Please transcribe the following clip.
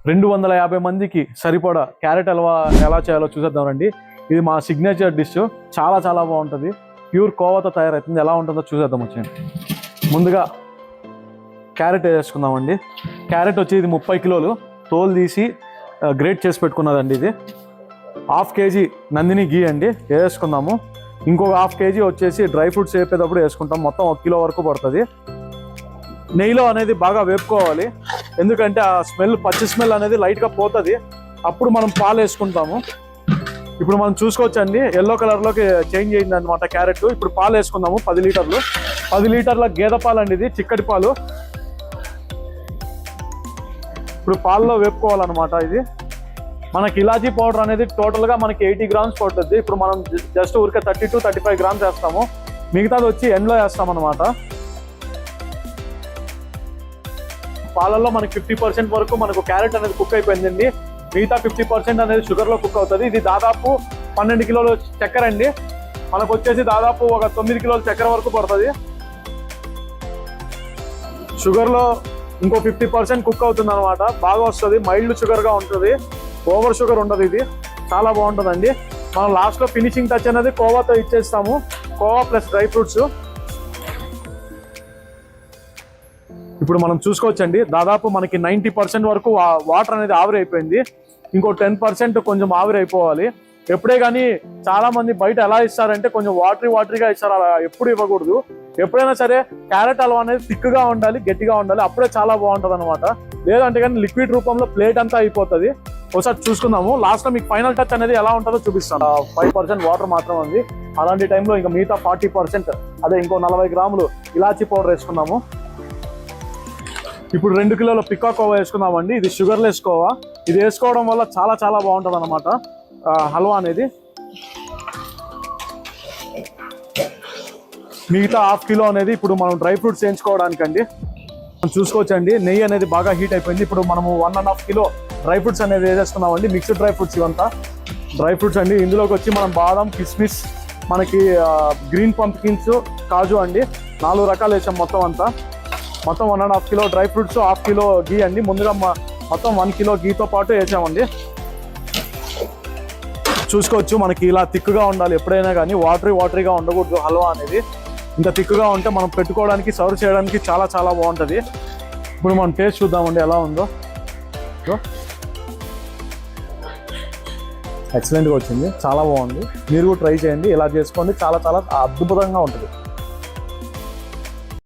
250 మందికి సరిపడా క్యారెట్ హల్వా ఎలా చేయాలో చూసేద్దాం రండి. ఇది మా సిగ్నేచర్ డిష్, చాలా చాలా బాగుంటుంది. ప్యూర్ కోవాతో తయారవుతుంది. ఎలా ఉంటుందో చూసేద్దాం వచ్చేయండి. ముందుగా క్యారెట్ వేసుకుందామండి. క్యారెట్ వచ్చి ఇది 30 కిలోలు తోలు తీసి గ్రేట్ చేసి పెట్టుకున్నదండి. ఇది 1/2 kg నందిని గీ అండి వేసుకుందాము. ఇంకొక 1/2 kg వచ్చేసి డ్రై ఫ్రూట్స్ వేపేటప్పుడు వేసుకుంటాం. మొత్తం 1 కిలో వరకు పడుతుంది. నెయ్యిలో అనేది బాగా వేపుకోవాలి, ఎందుకంటే ఆ స్మెల్, పచ్చి స్మెల్ అనేది లైట్గా పోతుంది. అప్పుడు మనం పాలు వేసుకుంటాము. ఇప్పుడు మనం చూసుకోవచ్చండి, ఎల్లో కలర్లోకి చేంజ్ అయింది అనమాట క్యారెట్. ఇప్పుడు పాలు వేసుకుందాము. 10 లీటర్లు, 10 లీటర్ల గేదె పాలు అండి, ఇది చిక్కటి పాలు. ఇప్పుడు పాలలో వేపుకోవాలన్నమాట. ఇది మనకి ఇలాచీ పౌడర్ అనేది టోటల్గా మనకి 80 గ్రామ్స్ పడుతుంది. ఇప్పుడు మనం జస్ట్ ఊరికే 30 to 35 గ్రామ్స్ వేస్తాము. మిగతాది వచ్చి ఎండ్లో వేస్తాం అనమాట. పాలల్లో మనకి 50% వరకు మనకు క్యారెట్ అనేది కుక్ అయిపోయిందండి. మిగతా 50% అనేది షుగర్లో కుక్ అవుతుంది. ఇది దాదాపు 12 కిలోల చక్కెర అండి. మనకు వచ్చేసి దాదాపు ఒక 9 కిలోల చక్కెర వరకు పడుతుంది. షుగర్లో ఇంకో 50% కుక్ అవుతుంది అనమాట. బాగా వస్తుంది, మైల్డ్ షుగర్గా ఉంటుంది, ఓవర్ షుగర్ ఉండదు. ఇది చాలా బాగుంటుందండి. మనం లాస్ట్లో ఫినిషింగ్ టచ్ అనేది కోవాతో ఇచ్చేస్తాము. Khoa plus dry fruits. ఇప్పుడు మనం చూసుకోవచ్చండి, దాదాపు మనకి 90% వరకు వాటర్ అనేది ఆవిరి అయిపోయింది. ఇంకో 10% కొంచెం ఆవిరి అయిపోవాలి. ఎప్పుడే కానీ చాలా మంది బయట ఎలా ఇస్తారంటే కొంచెం వాటరీగా ఇస్తారు. అలా ఎప్పుడు ఇవ్వకూడదు. ఎప్పుడైనా సరే క్యారెట్ హల్వా అనేది థిక్గా ఉండాలి, గట్టిగా ఉండాలి, అప్పుడే చాలా బాగుంటుంది అనమాట. లేదంటే కానీ లిక్విడ్ రూపంలో ప్లేట్ అంతా అయిపోతుంది. ఒకసారి చూసుకుందాము. లాస్ట్లో మీకు ఫైనల్ టచ్ అనేది ఎలా ఉంటుందో చూపిస్తాను. 5% వాటర్ మాత్రం ఉంది. అలాంటి టైంలో ఇంకా మిగతా 40%, అదే ఇంకో 40 గ్రాములు ఇలాచీ పౌడర్ వేసుకున్నాము. ఇప్పుడు 2 కిలోల పిక్కా కోవా వేసుకుందామండి. ఇది షుగర్లెస్ కోవా. ఇది వేసుకోవడం వల్ల చాలా చాలా బాగుంటుంది అనమాట హల్వా అనేది. మిగతా 1/2 కిలో అనేది ఇప్పుడు మనం డ్రై ఫ్రూట్స్ వేయించుకోవడానికండి. మనం చూసుకోవచ్చండి, నెయ్యి అనేది బాగా హీట్ అయిపోయింది. ఇప్పుడు మనము 1.5 కిలో డ్రై ఫ్రూట్స్ అనేది వేసేసుకున్నామండి. మిక్స్డ్ డ్రై ఫ్రూట్స్ ఇవంతా డ్రై ఫ్రూట్స్ అండి. ఇందులోకి వచ్చి మనం బాదం, కిస్మిస్, మనకి గ్రీన్ పంప్కిన్స్, కాజు అండి, 4 రకాలు వేసాం మొత్తం అంతా. మొత్తం 1.5 కిలో డ్రై ఫ్రూట్స్, 1/2 కిలో గీ అండి. ముందుగా మొత్తం 1 కిలో గీతో పాటు వేసామండి. చూసుకోవచ్చు, మనకి ఇలా థిక్గా ఉండాలి ఎప్పుడైనా కానీ, వాటరీగా ఉండకూడదు హల్వా అనేది. ఇంత థిక్గా ఉంటే మనం పెట్టుకోవడానికి, సర్వ్ చేయడానికి చాలా చాలా బాగుంటుంది. ఇప్పుడు మనం టేస్ట్ చూద్దామండి ఎలా ఉందో. ఎక్సలెంట్గా వచ్చింది, చాలా బాగుంది. మీరు కూడా ట్రై చేయండి, ఇలా చేసుకోండి, చాలా చాలా అద్భుతంగా ఉంటుంది.